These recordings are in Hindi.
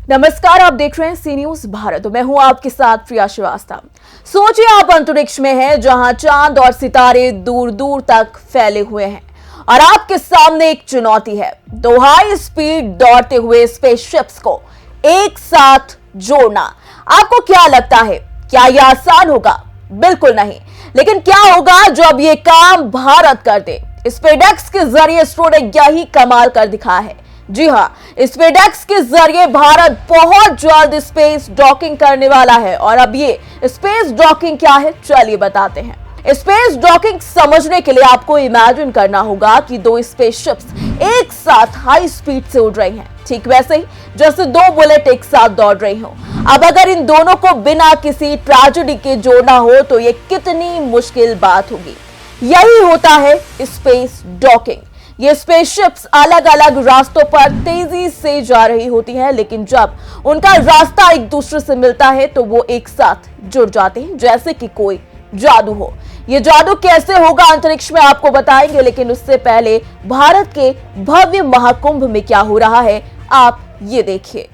नमस्कार, आप देख रहे हैं सी न्यूज भारत। मैं हूं आपके साथ प्रिया श्रीवास्तव। सोचिए आप अंतरिक्ष में हैं, जहां चांद और सितारे दूर दूर तक फैले हुए हैं और आपके सामने एक चुनौती है, दो हाई स्पीड दौड़ते हुए स्पेसशिप्स को एक साथ जोड़ना। आपको क्या लगता है, क्या यह आसान होगा? बिल्कुल नहीं। लेकिन क्या होगा जब यह काम भारत कर दे? स्पेसएक्स के जरिए इसरो ने यही कमाल कर दिखाया है। जी हां, स्पेसएक्स के जरिए भारत बहुत जल्द स्पेस डॉकिंग करने वाला है। और अब ये स्पेस डॉकिंग क्या है, चलिए बताते हैं। स्पेस डॉकिंग समझने के लिए आपको इमेजिन करना होगा कि दो स्पेसशिप्स एक साथ हाई स्पीड से उड़ रही हैं, ठीक वैसे ही जैसे दो बुलेट एक साथ दौड़ रही हो। अब अगर इन दोनों को बिना किसी ट्रेजेडी के जोड़ना हो तो ये कितनी मुश्किल बात होगी। यही होता है स्पेस डॉकिंग। ये स्पेसशिप्स अलग अलग रास्तों पर तेजी से जा रही होती हैं, लेकिन जब उनका रास्ता एक दूसरे से मिलता है तो वो एक साथ जुड़ जाते हैं, जैसे कि कोई जादू हो। ये जादू कैसे होगा अंतरिक्ष में आपको बताएंगे, लेकिन उससे पहले भारत के भव्य महाकुंभ में क्या हो रहा है आप ये देखिए।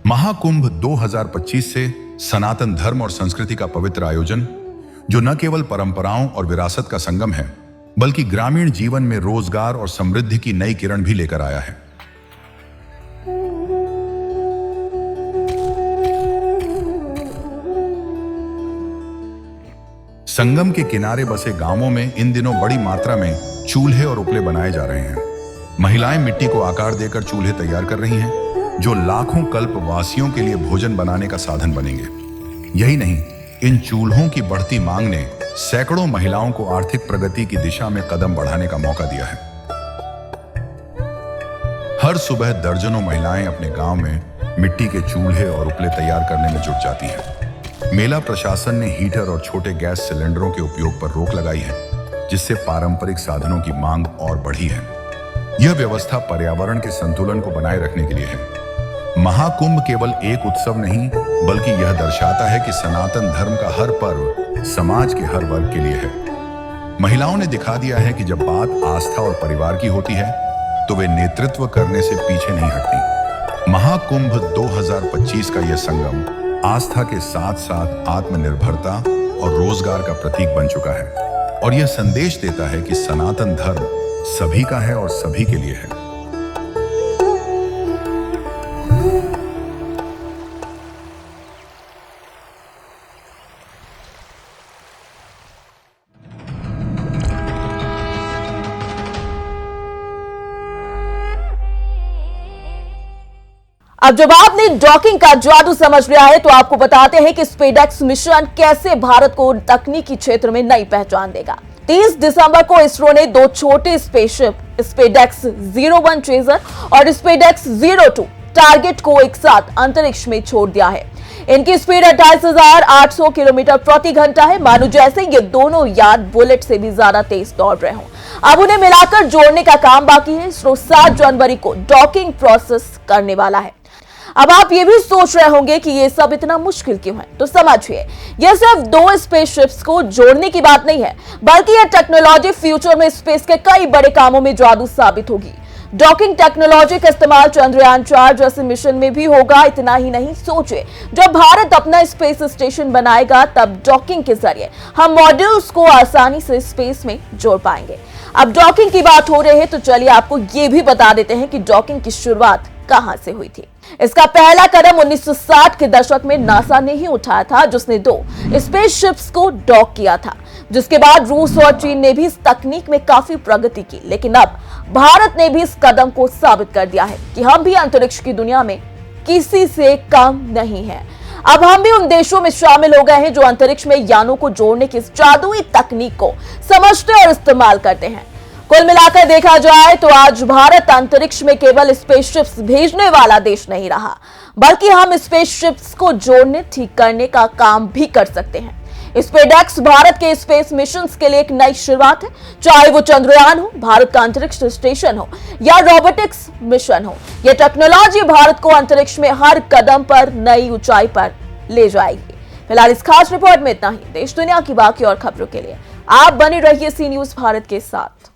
महाकुंभ 2025 से सनातन धर्म और संस्कृति का पवित्र आयोजन, जो न केवल परंपराओं और विरासत का संगम है, बल्कि ग्रामीण जीवन में रोजगार और समृद्धि की नई किरण भी लेकर आया है। संगम के किनारे बसे गांवों में इन दिनों बड़ी मात्रा में चूल्हे और उपले बनाए जा रहे हैं। महिलाएं मिट्टी को आकार देकर चूल्हे तैयार कर रही हैं, जो लाखों कल्पवासियों के लिए भोजन बनाने का साधन बनेंगे। यही नहीं, इन चूल्हों की बढ़ती मांग ने सैकड़ों महिलाओं को आर्थिक प्रगति की दिशा में कदम बढ़ाने का मौका दिया है। हर सुबह दर्जनों महिलाएं अपने गांव में मिट्टी के चूल्हे और उपले तैयार करने में जुट जाती हैं। मेला प्रशासन ने हीटर और छोटे गैस सिलेंडरों के उपयोग पर रोक लगाई है, जिससे पारंपरिक साधनों की मांग और बढ़ी है। यह व्यवस्था पर्यावरण के संतुलन को बनाए रखने के लिए है। महाकुंभ केवल एक उत्सव नहीं, बल्कि यह दर्शाता है कि सनातन धर्म का हर पर्व समाज के हर वर्ग के लिए है। महिलाओं ने दिखा दिया है कि जब बात आस्था और परिवार की होती है तो वे नेतृत्व करने से पीछे नहीं हटती। महाकुंभ 2025 का यह संगम आस्था के साथ साथ आत्मनिर्भरता और रोजगार का प्रतीक बन चुका है और यह संदेश देता है कि सनातन धर्म सभी का है और सभी के लिए है। अब जब आपने डॉकिंग का जादू समझ लिया है तो आपको बताते हैं कि स्पेसएक्स मिशन कैसे भारत को तकनीकी क्षेत्र में नई पहचान देगा। 30 दिसंबर को इसरो ने दो छोटे स्पेसशिप स्पेसएक्स 01 ट्रेजर और स्पेसएक्स 02 टारगेट को एक साथ अंतरिक्ष में छोड़ दिया है। इनकी स्पीड 28,800 किलोमीटर प्रति घंटा है, मानो जैसे ये दोनों यान बुलेट से भी ज्यादा तेज दौड़ रहे हों। अब उन्हें मिलाकर जोड़ने का काम बाकी है। इसरो 7 जनवरी को डॉकिंग प्रोसेस करने वाला है। अब आप ये भी सोच रहे होंगे कि ये सब इतना मुश्किल क्यों है, तो समझिए, यह सिर्फ दो स्पेसशिप्स को जोड़ने की बात नहीं है, बल्कि यह टेक्नोलॉजी फ्यूचर में स्पेस के कई बड़े कामों में जादू साबित होगी। डॉकिंग टेक्नोलॉजी का इस्तेमाल चंद्रयान 4 जैसे मिशन में भी होगा। इतना ही नहीं, सोचिए, जब भारत अपना स्पेस स्टेशन बनाएगा तब डॉकिंग के जरिए हम मॉड्यूल्स को आसानी से स्पेस में जोड़ पाएंगे। अब डॉकिंग की बात हो रही है तो चलिए आपको ये भी बता देते हैं कि डॉकिंग की शुरुआत कहां से हुई थी। इसका पहला कदम 1960 के दशक में नासा ने ही उठाया था, जिसने दो स्पेसशिप्स को डॉक किया था। जिसके बाद रूस और चीन ने भी इस तकनीक में काफी प्रगति की, लेकिन अब भारत ने भी इस कदम को साबित कर दिया है कि हम भी अंतरिक्ष की दुनिया में किसी से कम नहीं है। अब हम भी उन देशों में शामिल हो गए हैं जो अंतरिक्ष में यानों को जोड़ने की इस जादुई तकनीक को समझते और इस्तेमाल करते हैं। कुल मिलाकर देखा जाए तो आज भारत अंतरिक्ष में केवल स्पेसशिप्स भेजने वाला देश नहीं रहा, बल्कि हम स्पेसशिप्स को जोड़ने ठीक करने का काम भी कर सकते हैं। स्पेसएक्स भारत के स्पेस मिशंस के लिए एक नई शुरुआत है। चाहे वो चंद्रयान हो, भारत का अंतरिक्ष स्टेशन हो या रोबोटिक्स मिशन हो, यह टेक्नोलॉजी भारत को अंतरिक्ष में हर कदम पर नई ऊंचाई पर ले जाएगी। फिलहाल इस खास रिपोर्ट में इतना ही। देश दुनिया की बाकी और खबरों के लिए आप बने रहिए सी न्यूज भारत के साथ।